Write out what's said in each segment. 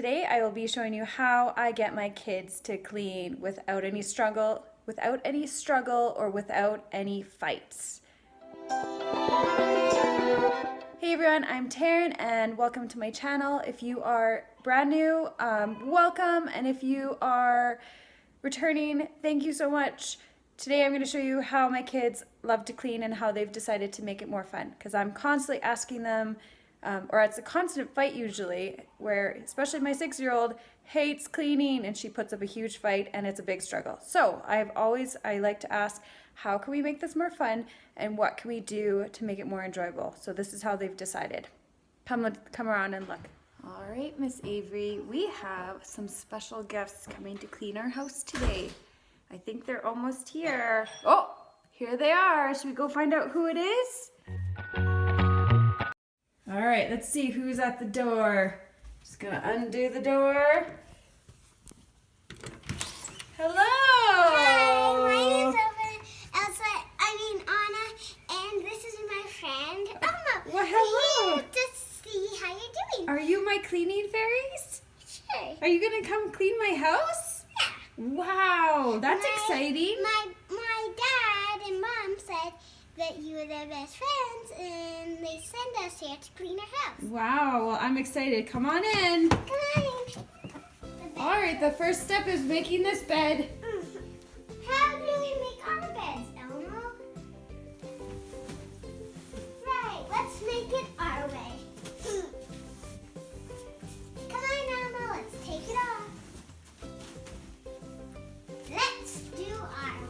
today I will be showing you how I get my kids to clean without any struggle or without any fights. Hey everyone, I'm Taryn and welcome to my channel. If you are brand new, welcome, and if you are returning, thank you so much. Today I'm going to show you how my kids love to clean and how they've decided to make it more fun, because I'm constantly asking them, or it's a constant fight usually, where especially my 6-year-old hates cleaning and she puts up a huge fight and it's a big struggle. So I like to ask, how can we make this more fun and what can we do to make it more enjoyable? So this is how they've decided. Come around and look. All right, Miss Avery, we have some special guests coming to clean our house today. I think they're almost here. Oh, here they are. Should we go find out who it is? All right, let's see who's at the door. Just gonna undo the door. Hello. Hi, my name's Anna, and this is my friend Elma. Well, hello. We're here to see how you're doing. Are you my cleaning fairies? Sure. Are you gonna come clean my house? Yeah. Wow, that's exciting. My dad and mom said that you were their best friends, and they sent us here to clean our house. Wow, well, I'm excited. Come on in. Come on in. All right, the first step is making this bed. How do we make our beds, Elmo? Right, let's make it our way. Come on, Elmo, let's take it off. Let's do our way.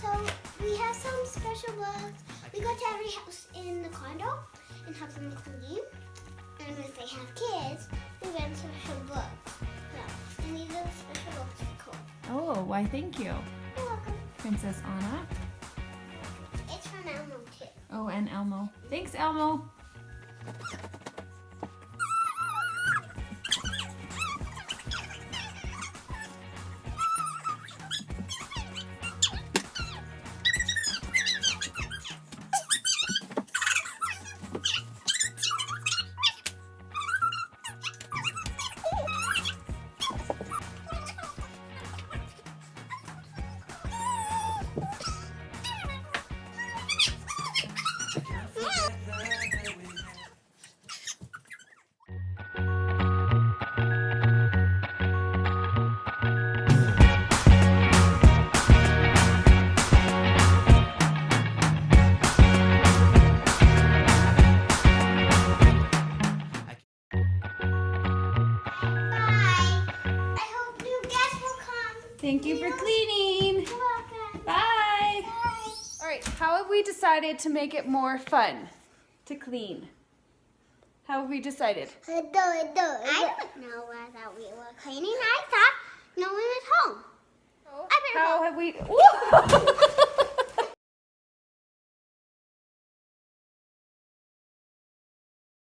So we have some special bugs. We go to every house in the condo and have them clean. And if they have kids, we get special books. So, and these are the special books we call. Oh, why thank you. You're welcome. Princess Anna. It's from Elmo too. Oh, and Elmo. Thanks, Elmo. Thank you for cleaning. You're welcome. Bye. Bye. All right, how have we decided to make it more fun to clean? How have we decided? I don't know that we were cleaning. I thought no one was home. How have we...